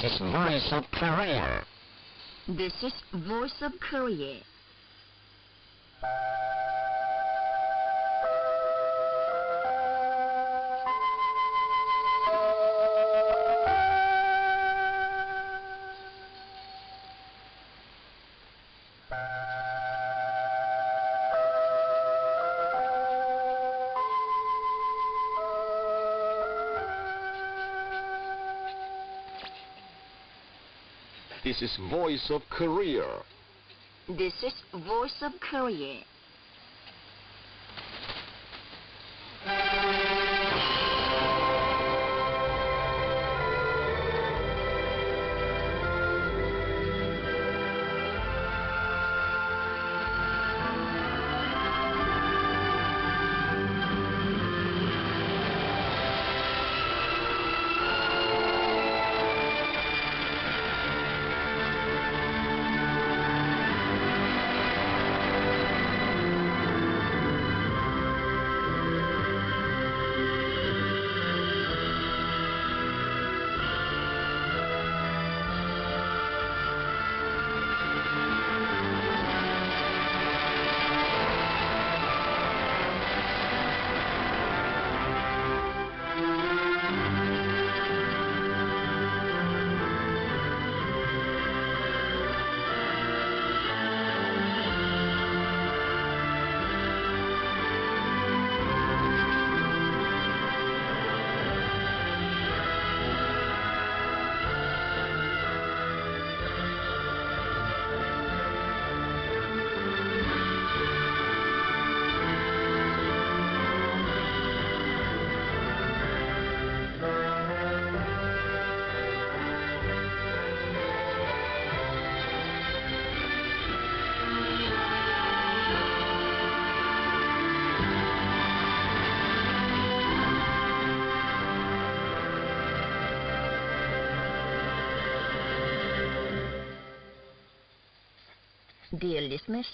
is Voice of Korea. This is Voice of Korea. This is Voice of Korea. This is Voice of Korea. Dear listeners,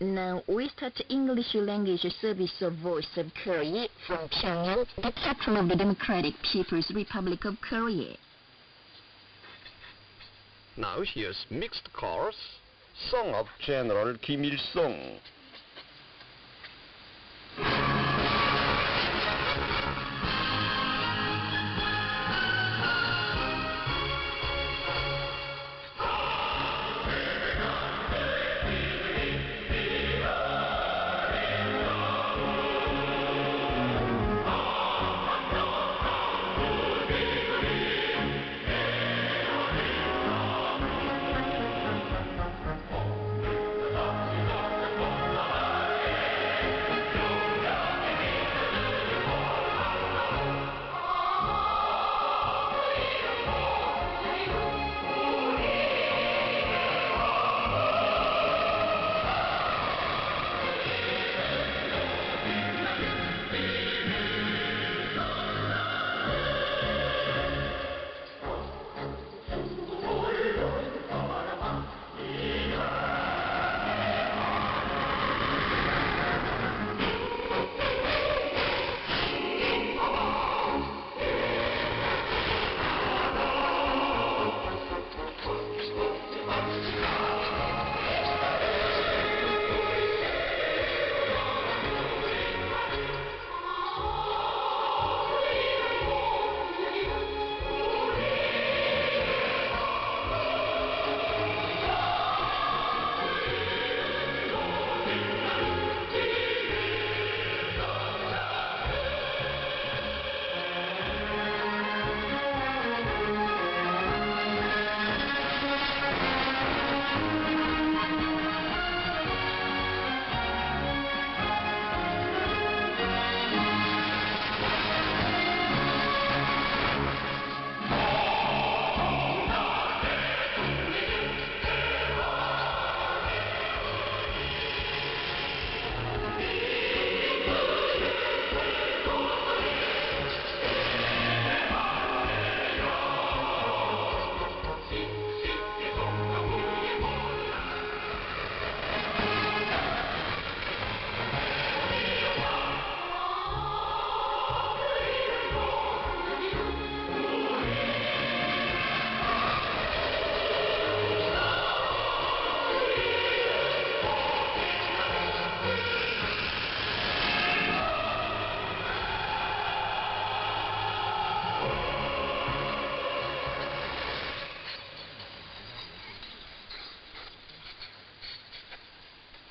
now we start English language service of Voice of Korea from Pyongyang, the capital of the Democratic People's Republic of Korea. Now here's Mixed Chorus, Song of General Kim Il-sung.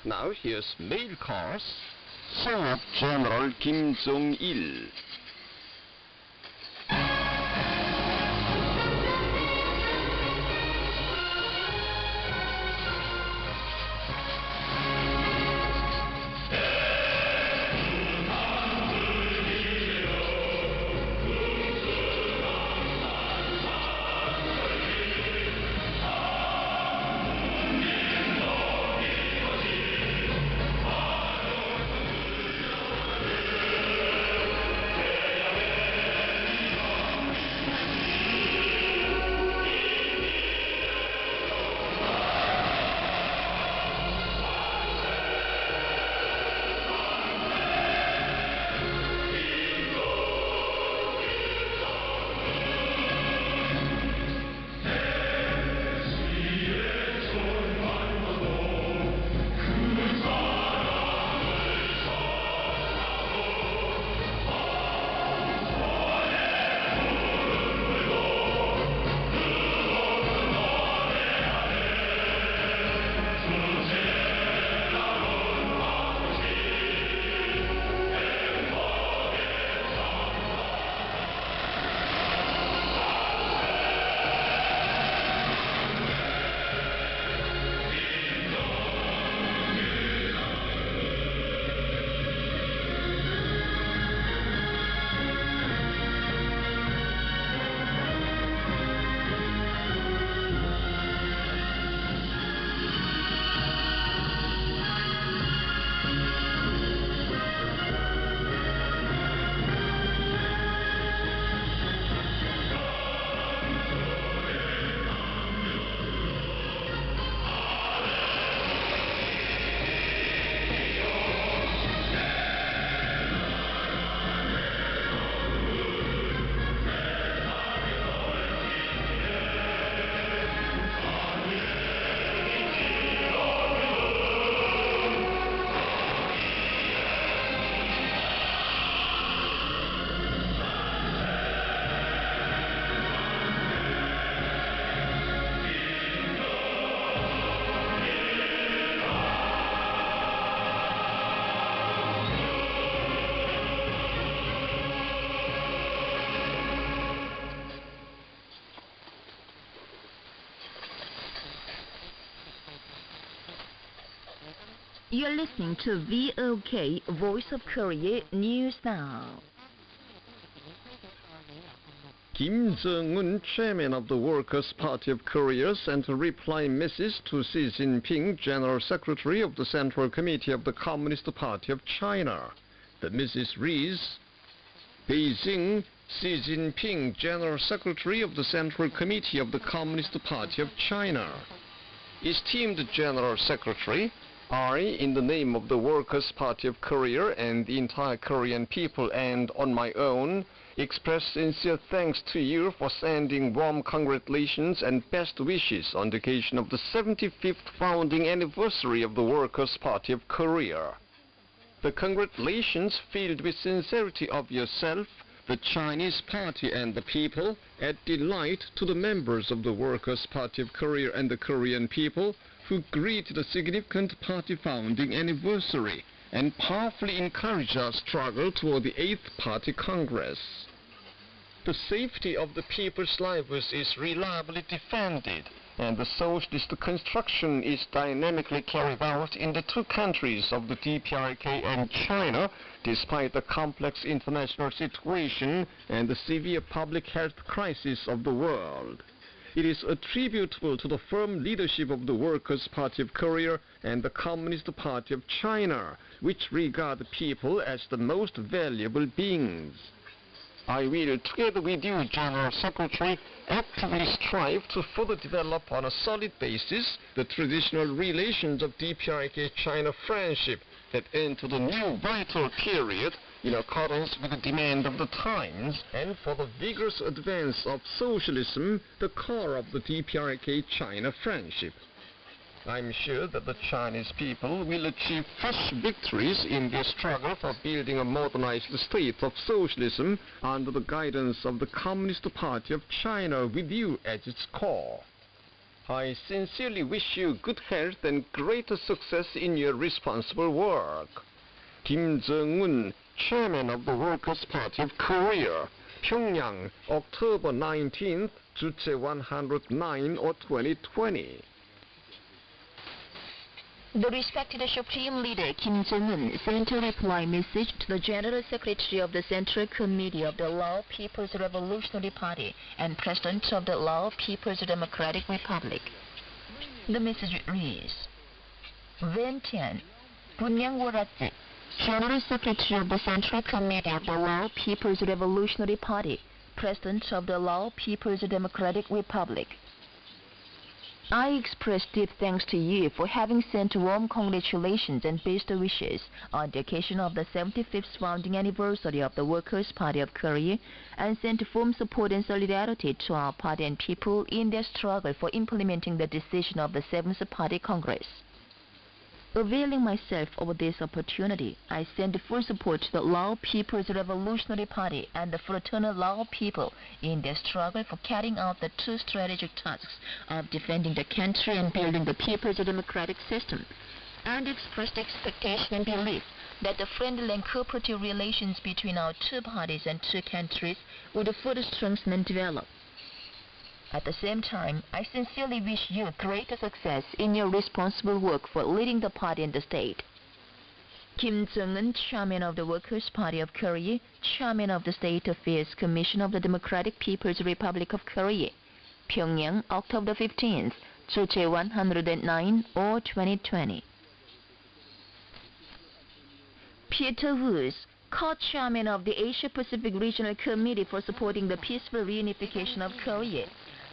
Now here's male chorus, song of General Kim Jong-il. You're listening to VOK, Voice of Korea News Now. Kim Jong-un, chairman of the Workers' Party of Korea, sent a reply message to Xi Jinping, General Secretary of the Central Committee of the Communist Party of China. The message reads, Beijing, Xi Jinping, General Secretary of the Central Committee of the Communist Party of China. Esteemed General Secretary, I, in the name of the Workers' Party of Korea and the entire Korean people and on my own, express sincere thanks to you for sending warm congratulations and best wishes on the occasion of the 75th founding anniversary of the Workers' Party of Korea. The congratulations filled with sincerity of yourself, the Chinese party and the people, add delight to the members of the Workers' Party of Korea and the Korean people who greet the significant party founding anniversary and powerfully encourage our struggle toward the 8th Party Congress. The safety of the people's lives is reliably defended, and the socialist construction is dynamically carried out in the two countries of the DPRK and China, despite the complex international situation and the severe public health crisis of the world. It is attributable to the firm leadership of the Workers' Party of Korea and the Communist Party of China, which regard the people as the most valuable beings. I will, together with you, General Secretary, actively strive to further develop on a solid basis the traditional relations of DPRK-China friendship that enter the new vital period in accordance with the demand of the times, and for the vigorous advance of socialism, the core of the DPRK-China friendship. I'm sure that the Chinese people will achieve fresh victories in their struggle for building a modernized state of socialism under the guidance of the Communist Party of China with you at its core. I sincerely wish you good health and greater success in your responsible work. Kim Jong-un, Chairman of the Workers' Party of Korea, Pyongyang, October 19th, Juche 109 or 2020. The respected Supreme Leader Kim Jong-un sent a reply message to the General Secretary of the Central Committee of the Lao People's Revolutionary Party and President of the Lao People's Democratic Republic. The message reads, Ventian, Bunyang Waratzi, General Secretary of the Central Committee of the Lao People's Revolutionary Party, President of the Lao People's Democratic Republic. I express deep thanks to you for having sent warm congratulations and best wishes on the occasion of the 75th founding anniversary of the Workers' Party of Korea and sent firm support and solidarity to our party and people in their struggle for implementing the decision of the 7th Party Congress. Availing myself of this opportunity, I send full support to the Lao People's Revolutionary Party and the fraternal Lao people in their struggle for carrying out the two strategic tasks of defending the country and building the people's democratic system, and express the expectation and belief that the friendly and cooperative relations between our two parties and two countries would further strengthen and develop. At the same time, I sincerely wish you greater success in your responsible work for leading the party and the state. Kim Jong-un, Chairman of the Workers' Party of Korea, Chairman of the State Affairs Commission of the Democratic People's Republic of Korea, Pyongyang, October 15th, Juche 109 or 2020. Peter Woods, Co-Chairman of the Asia-Pacific Regional Committee for Supporting the Peaceful Reunification of Korea,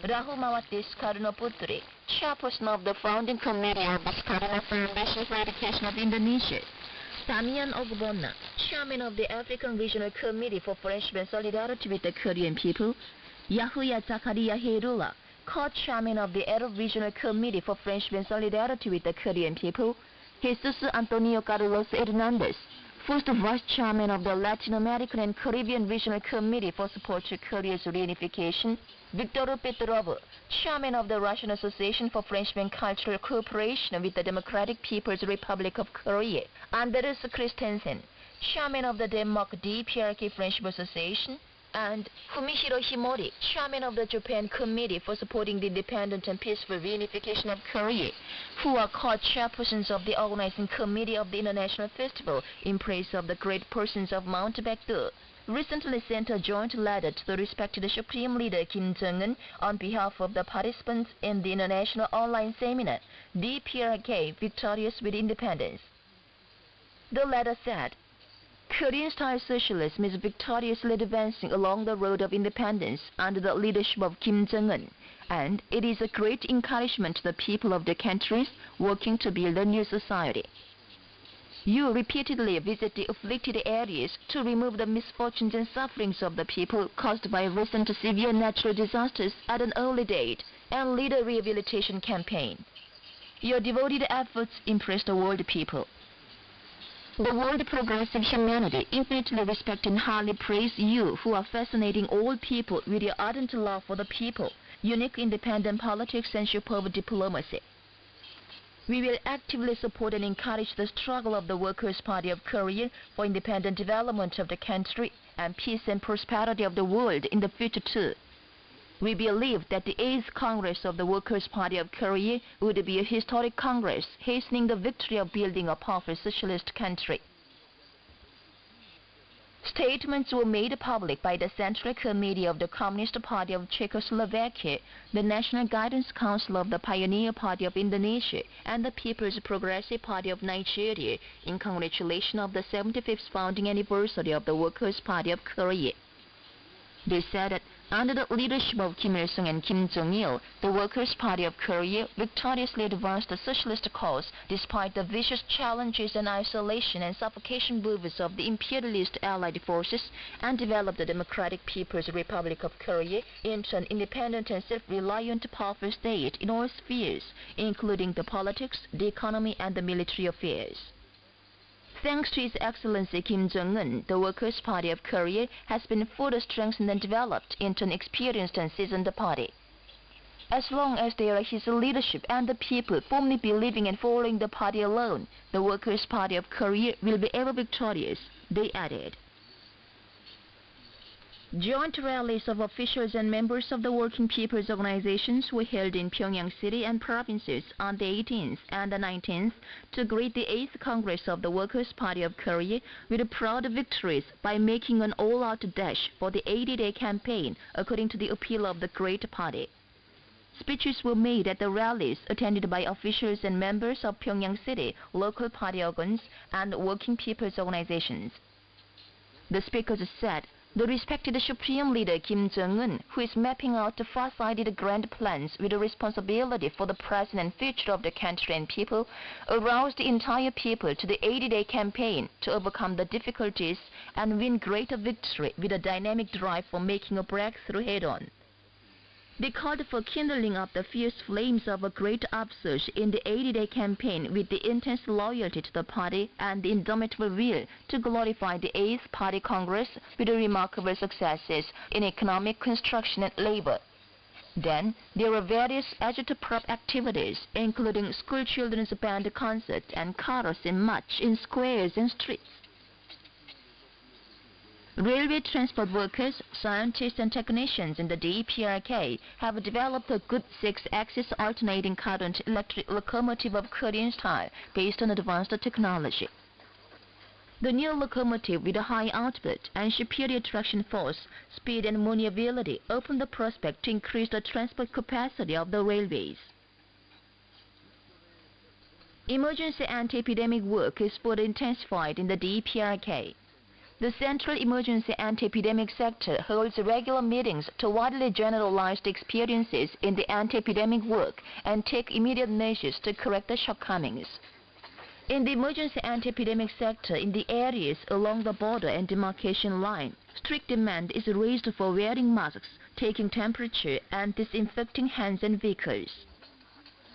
Rahul Mawatis Karunaputri, Chairperson of the Founding Committee of the Karuna Foundation for Education of Indonesia, Damian Ogbonna, Chairman of the African Regional Committee for Friendship and Solidarity with the Korean People, Yahuya Zakaria Herula, Co-Chairman of the Arab Regional Committee for Friendship and Solidarity with the Korean People, Jesus Antonio Carlos Hernandez, First Vice Chairman of the Latin American and Caribbean Regional Committee for Support to Korea's Reunification, Viktor Petrov, Chairman of the Russian Association for Friendship and Cultural Cooperation with the Democratic People's Republic of Korea, Anders Christensen, Chairman of the Denmark DPRK Friendship Association, and Fumihiro Himori, Chairman of the Japan Committee for Supporting the Independent and Peaceful Reunification of Korea, who are co-chairpersons of the Organizing Committee of the International Festival in praise of the great persons of Mount Baekdu, recently sent a joint letter to the respected Supreme Leader Kim Jong-un on behalf of the participants in the International Online Seminar, DPRK Victorious with Independence. The letter said, Korean-style socialism is victoriously advancing along the road of independence under the leadership of Kim Jong-un, and it is a great encouragement to the people of the countries working to build a new society. You repeatedly visit the afflicted areas to remove the misfortunes and sufferings of the people caused by recent severe natural disasters at an early date and lead a rehabilitation campaign. Your devoted efforts impress the world people. The world progressive humanity infinitely respect and highly praise you who are fascinating all people with your ardent love for the people, unique independent politics and superb diplomacy. We will actively support and encourage the struggle of the Workers' Party of Korea for independent development of the country and peace and prosperity of the world in the future too. We believe that the 8th Congress of the Workers' Party of Korea would be a historic Congress, hastening the victory of building a powerful socialist country. Statements were made public by the Central Committee of the Communist Party of Czechoslovakia, the National Guidance Council of the Pioneer Party of Indonesia, and the People's Progressive Party of Nigeria in congratulation of the 75th founding anniversary of the Workers' Party of Korea. They said that under the leadership of Kim Il-sung and Kim Jong-il, the Workers' Party of Korea victoriously advanced the socialist cause despite the vicious challenges and isolation and suffocation moves of the imperialist allied forces and developed the Democratic People's Republic of Korea into an independent and self-reliant powerful state in all spheres, including the politics, the economy, and the military affairs. Thanks to His Excellency Kim Jong-un, the Workers' Party of Korea has been further strengthened and developed into an experienced and seasoned party. As long as there are his leadership and the people firmly believing and following the party alone, the Workers' Party of Korea will be ever victorious, they added. Joint rallies of officials and members of the working people's organizations were held in Pyongyang City and provinces on the 18th and the 19th to greet the 8th Congress of the Workers' Party of Korea with proud victories by making an all-out dash for the 80-day campaign according to the appeal of the Great Party. Speeches were made at the rallies attended by officials and members of Pyongyang City, local party organs, and working people's organizations. The speakers said the respected Supreme Leader Kim Jong-un, who is mapping out the far-sighted grand plans with a responsibility for the present and future of the country and people, aroused the entire people to the 80-day campaign to overcome the difficulties and win greater victory with a dynamic drive for making a breakthrough head-on. They called for kindling up the fierce flames of a great upsurge in the 80-day campaign with the intense loyalty to the party and the indomitable will to glorify the 8th Party Congress with the remarkable successes in economic construction and labor. Then, there were various agitaprop activities, including school children's band concerts and carols and march in squares and streets. Railway transport workers, scientists and technicians in the DPRK have developed a good 6-axis alternating current electric locomotive of Korean style based on advanced technology. The new locomotive with a high output and superior traction force, speed and maneuverability open the prospect to increase the transport capacity of the railways. Emergency anti-epidemic work is further intensified in the DPRK. The Central Emergency Anti-Epidemic Sector holds regular meetings to widely generalize the experiences in the anti-epidemic work and take immediate measures to correct the shortcomings. In the Emergency Anti-Epidemic Sector in the areas along the border and demarcation line, strict demand is raised for wearing masks, taking temperature, and disinfecting hands and vehicles.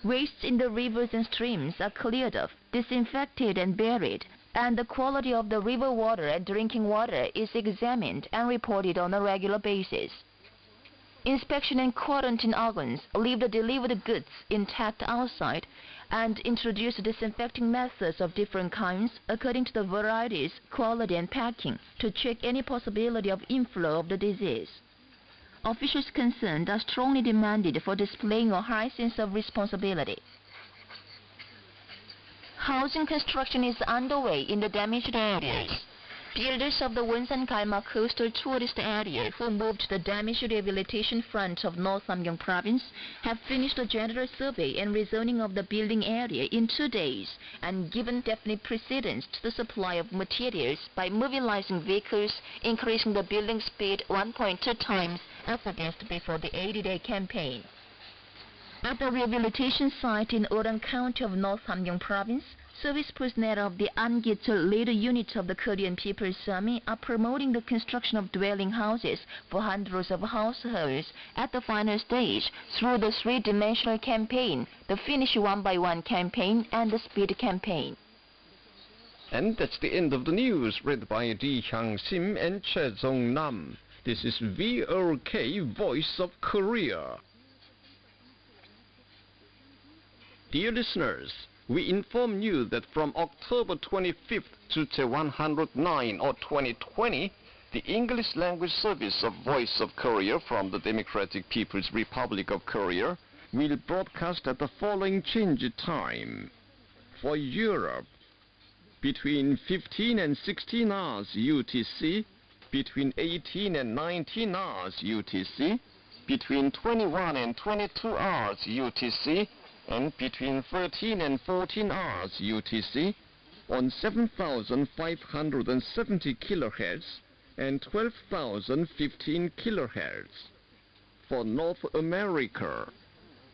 Wastes in the rivers and streams are cleared off, disinfected and buried, and the quality of the river water and drinking water is examined and reported on a regular basis. Inspection and quarantine organs leave the delivered goods intact outside and introduce disinfecting methods of different kinds according to the varieties, quality and packing to check any possibility of inflow of the disease. Officials concerned are strongly demanded for displaying a high sense of responsibility. Housing construction is underway in the damaged areas. Builders of the Wonsan-Galma coastal tourist area who moved to the damaged rehabilitation front of North Hamgyong province have finished a general survey and rezoning of the building area in 2 days and given definite precedence to the supply of materials by mobilizing vehicles, increasing the building speed 1.2 times as against before the 80-day campaign. At the rehabilitation site in Oran County of North Hamgyong province, service personnel of the Angyecheol later unit of the Korean People's Army are promoting the construction of dwelling houses for hundreds of households at the final stage through the 3-dimensional campaign, the Finish One by One campaign, and the Speed campaign. And that's the end of the news, read by Lee Hyang-sim and Che Jong-nam. This is VOK, Voice of Korea. Dear listeners, we inform you that from October 25th to 109 or 2020, the English language service of Voice of Korea from the Democratic People's Republic of Korea will broadcast at the following change time. For Europe, between 15 and 16 hours UTC, between 18 and 19 hours UTC, between 21 and 22 hours UTC, and between 13 and 14 hours UTC on 7,570 kHz and 12,015 kHz. For North America,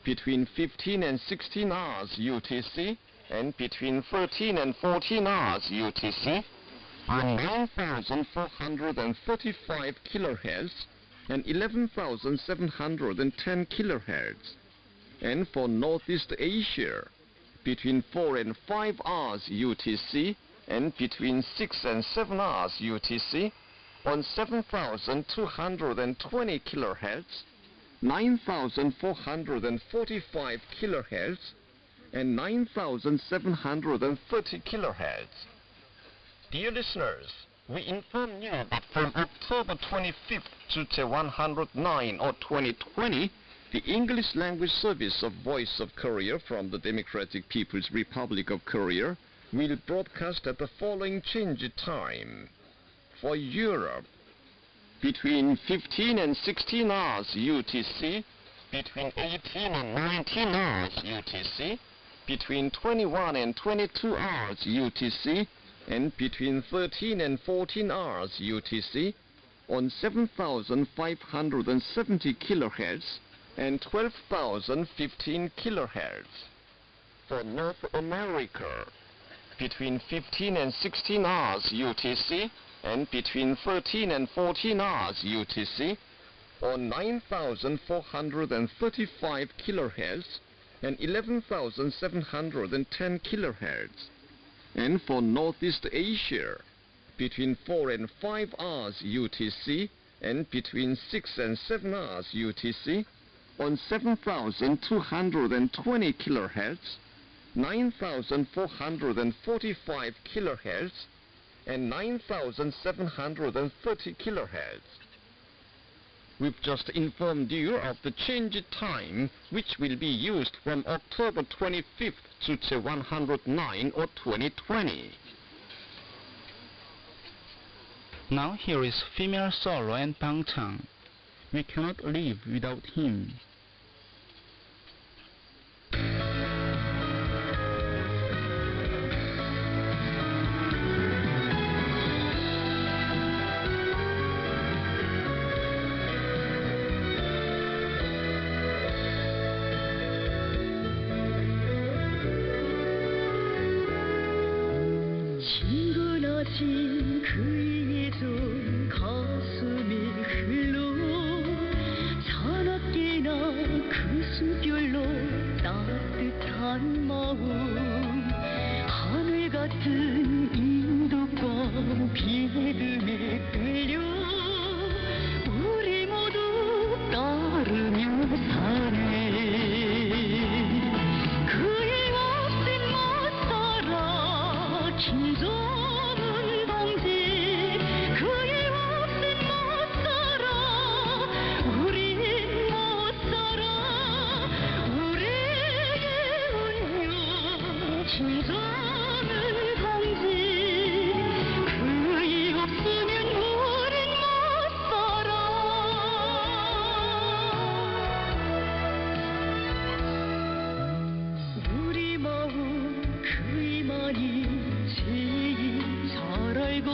between 15 and 16 hours UTC and between 13 and 14 hours UTC on 9,435 kHz and 11,710 kHz. And for Northeast Asia, between 4 and 5 hours UTC and between 6 and 7 hours UTC on 7,220 kHz, 9,445 kHz and 9,730 kHz. Dear listeners, we inform you that from October 25th to 109 or 2020, the English language service of Voice of Korea from the Democratic People's Republic of Korea will broadcast at the following change time. For Europe, between 15 and 16 hours UTC, between 18 and 19 hours UTC, between 21 and 22 hours UTC, and between 13 and 14 hours UTC on 7,570 kHz and 12,015 kHz. For North America, between 15 and 16 hours UTC and between 13 and 14 hours UTC on 9,435 kHz and 11,710 kHz. And for Northeast Asia, between 4 and 5 hours UTC and between 6 and 7 hours UTC on 7,220 kHz, 9,445 kHz, and 9,730 kHz. We've just informed you of the change time, which will be used from October 25th to 109 or 2020. Now here is female solo and Bangchang. We cannot live without him. 친근하신 그의 좀 가슴이 흘러 사납게나 그 숨결로 따뜻한 마음 하늘 같은 인도과 비듬에 끌려 우리 모두 따르며 사네 그의 없인 못 살아 김정은 동지 그의 없인 못 살아 우린 못 살아 우리의 운명 김정은 동지 그의 없으면 우린 못 살아 우리 마음 그이만이 제일 잘 알고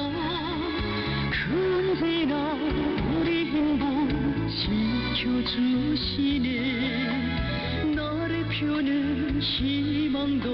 언제나 우리 행복 지켜주시네 나를 펴는 희망도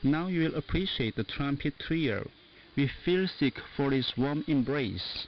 Now you will appreciate the trumpet trio. We feel sick for this warm embrace.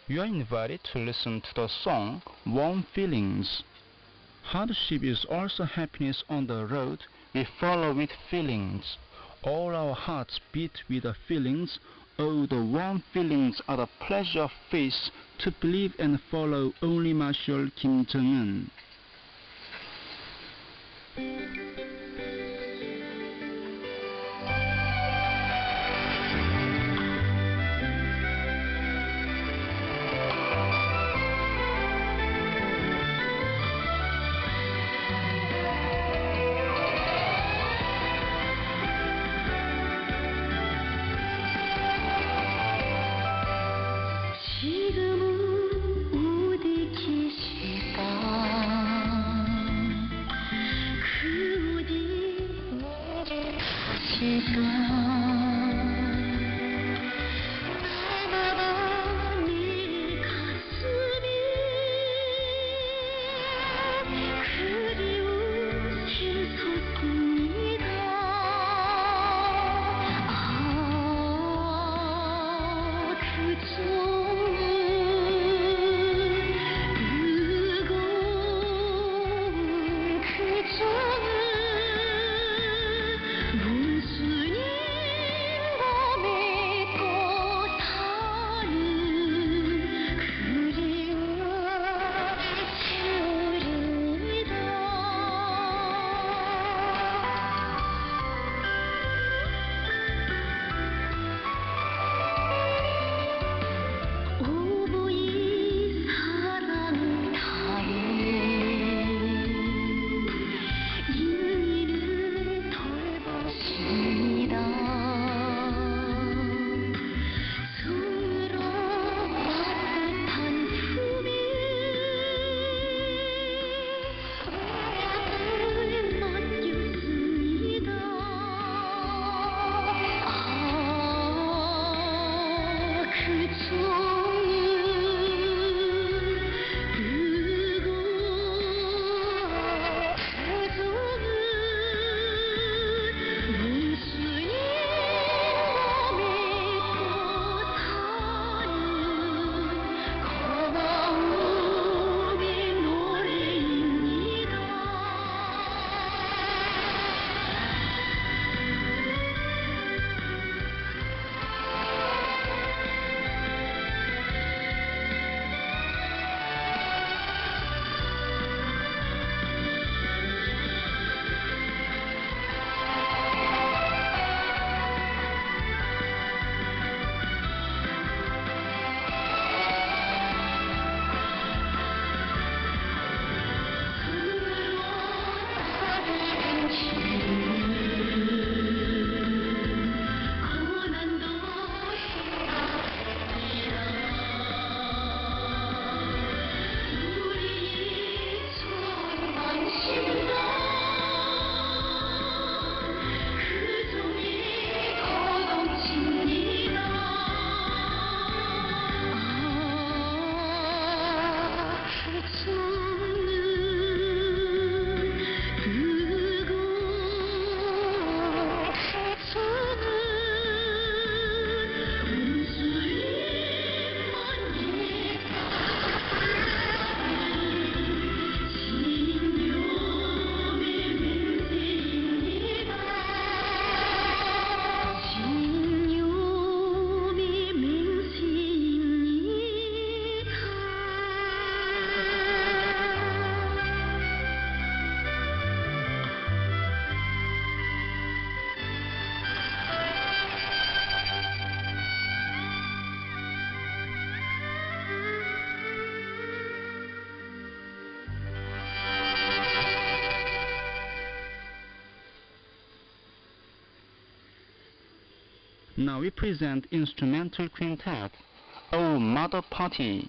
You are invited to listen to the song Warm Feelings. Hardship is also happiness on the road we follow with feelings. All our hearts beat with the feelings. Oh, the warm feelings are the pleasure of faith to believe and follow only Marshal Kim Jong-un. 지금은 어디 계실까? 그 어디 계실까? 날마다 내 가슴이 그리움 샘솟습니다. 오보이 사랑을 다해 인일을 돌보십니다. 서로 따뜻한 품에 사랑을 맡겼습니다. 그저 Now we present instrumental quintet, Oh Mother Party.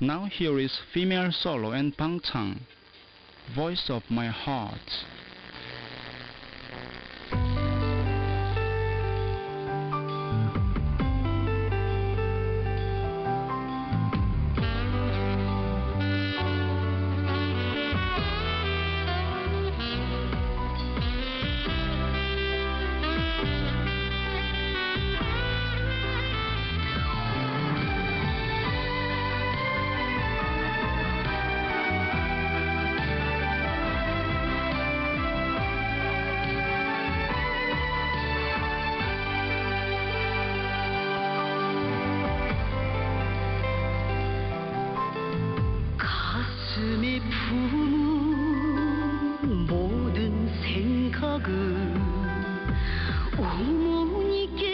Now here is female solo and Bangchang, Voice of My Heart. 가슴이 품은 모든 생각은 어머니께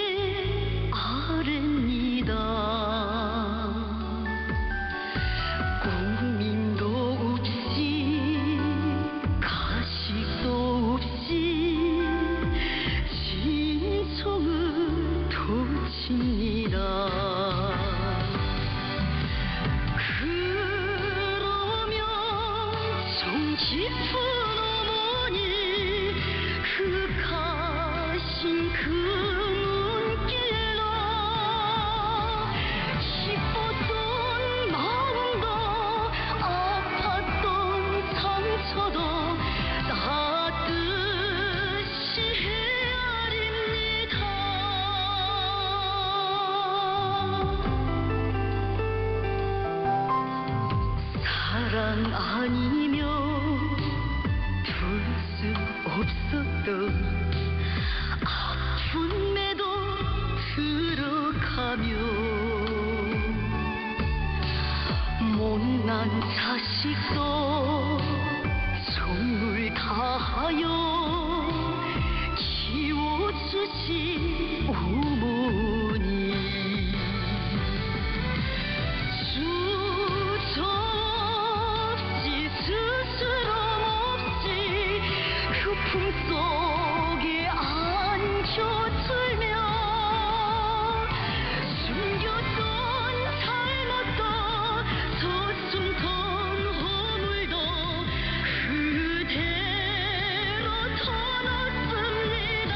아뢰니다. 꾸밈도 없이 가식도 없이 진성을 터칩니다. 깊은 어머니 그 가신 그 눈길로 기뻤던 마음도 아팠던 상처도 따뜻이 헤아립니다. 사랑 아니면 없었던 아픔에도 들어가며 못난 자식도 정을 다하여 키워주신 어머니 주저없이 스스럼 없이 그 품속에 안겨들며 숨겼던 잘못도 서슴던 허물도 그대로 터놨습니다.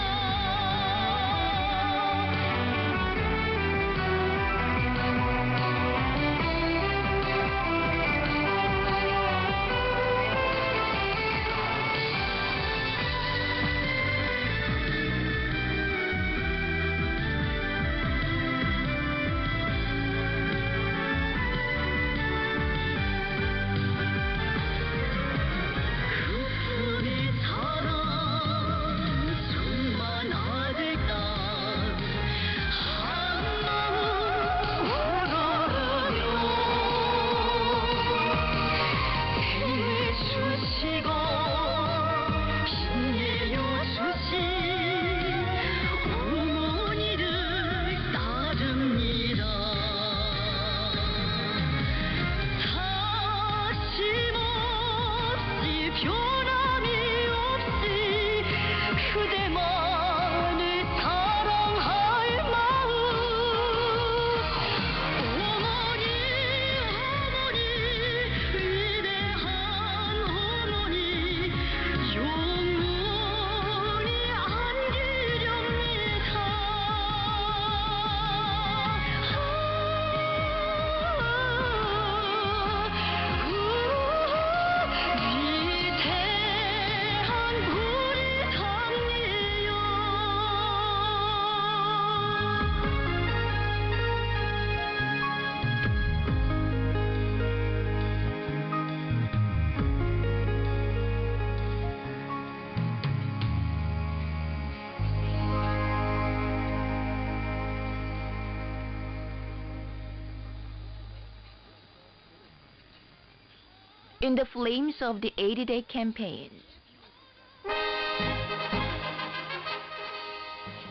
In the flames of the 80-day campaign.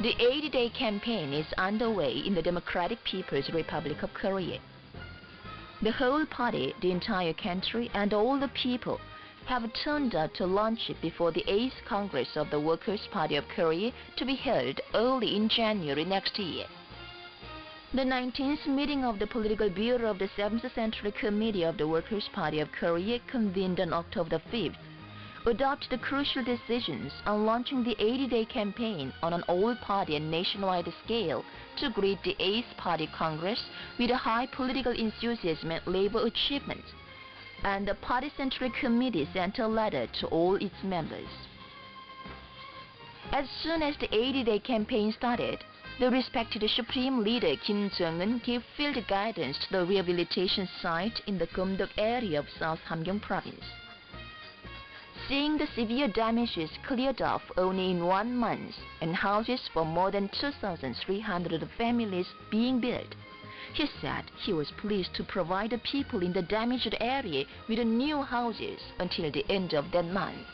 The 80-day campaign is underway in the Democratic People's Republic of Korea. The whole party, the entire country, and all the people have turned out to launch it before the 8th Congress of the Workers' Party of Korea to be held early in January next year. The 19th meeting of the Political Bureau of the 7th Central Committee of the Workers' Party of Korea, convened on October 5th, adopted the crucial decisions on launching the 80-day campaign on an all-party and nationwide scale to greet the 8th Party Congress with a high political enthusiasm and labor achievement. And the Party Central Committee sent a letter to all its members. As soon as the 80-day campaign started, the respected Supreme Leader Kim Jong-un gave field guidance to the rehabilitation site in the Gumdok area of South Hamgyong Province. Seeing the severe damages cleared off only in 1 month and houses for more than 2,300 families being built, he said he was pleased to provide the people in the damaged area with new houses until the end of that month.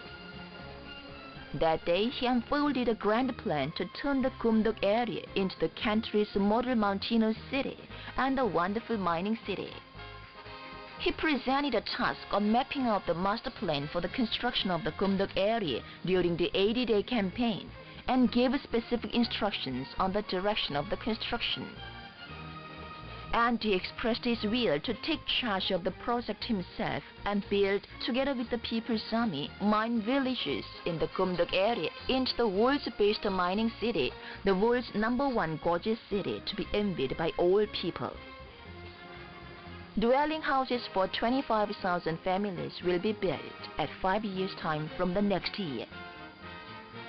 That day, he unfolded a grand plan to turn the Gumdok area into the country's model mountainous city and a wonderful mining city. He presented a task on mapping out the master plan for the construction of the Gumdok area during the 80-day campaign and gave specific instructions on the direction of the construction. And he expressed his will to take charge of the project himself and build, together with the People's Army, mine villages in the Gumdok area into the world's best mining city, the world's #1 gorgeous city to be envied by all people. Dwelling houses for 25,000 families will be built at 5 years' time from the next year.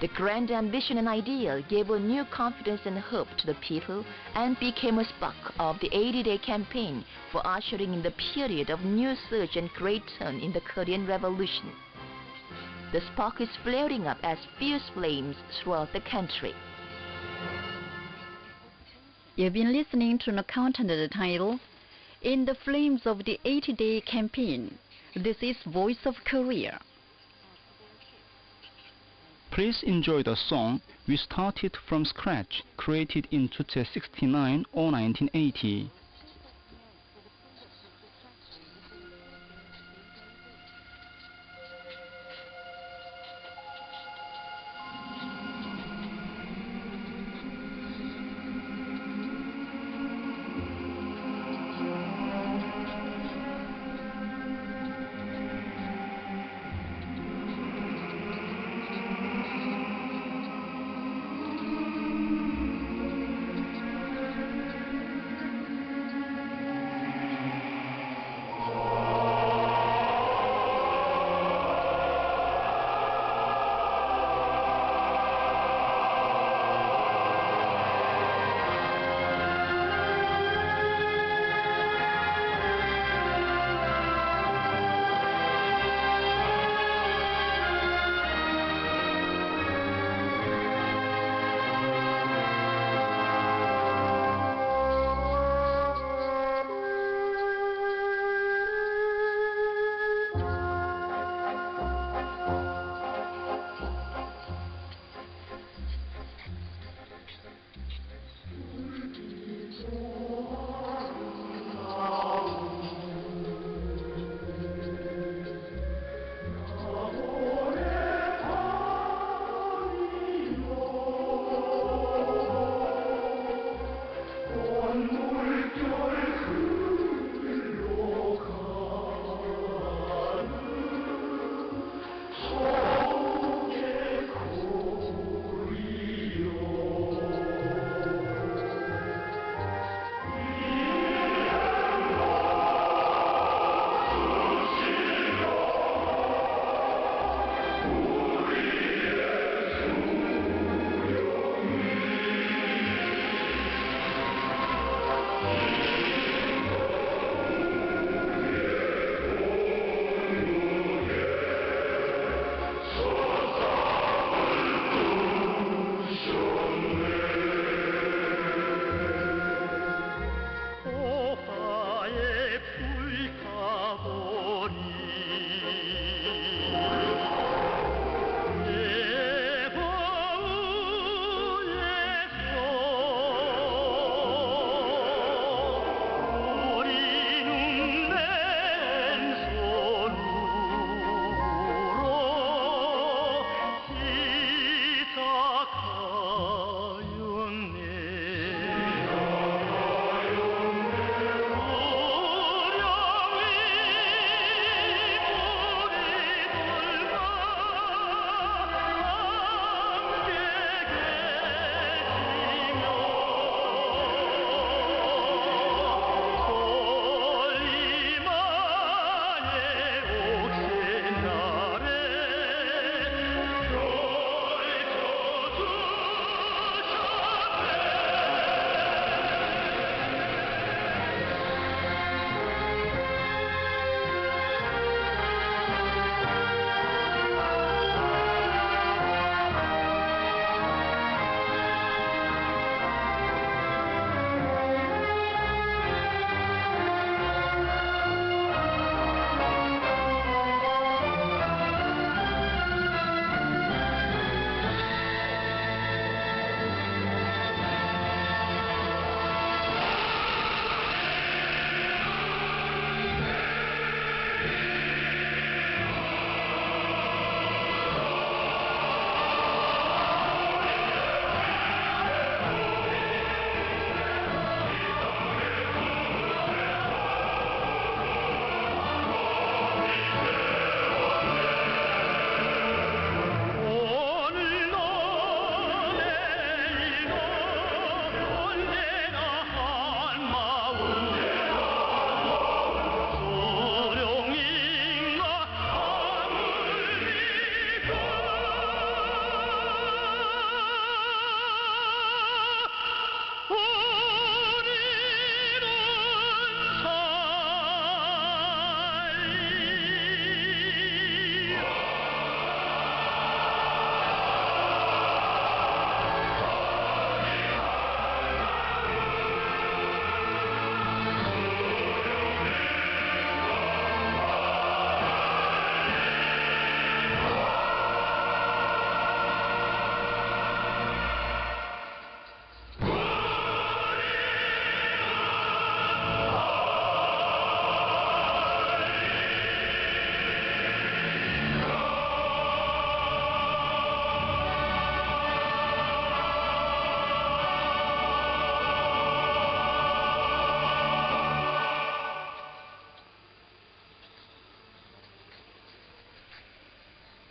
The grand ambition and ideal gave a new confidence and hope to the people and became a spark of the 80-day campaign for ushering in the period of new surge and great turn in the Korean Revolution. The spark is flaring up as fierce flames throughout the country. You've been listening to an account under the title, In the Flames of the 80-Day Campaign. This is Voice of Korea. Please enjoy the song We Started From Scratch, created in 1969 or 1980.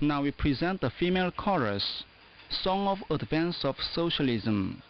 Now we present the female chorus, Song of Advance of Socialism.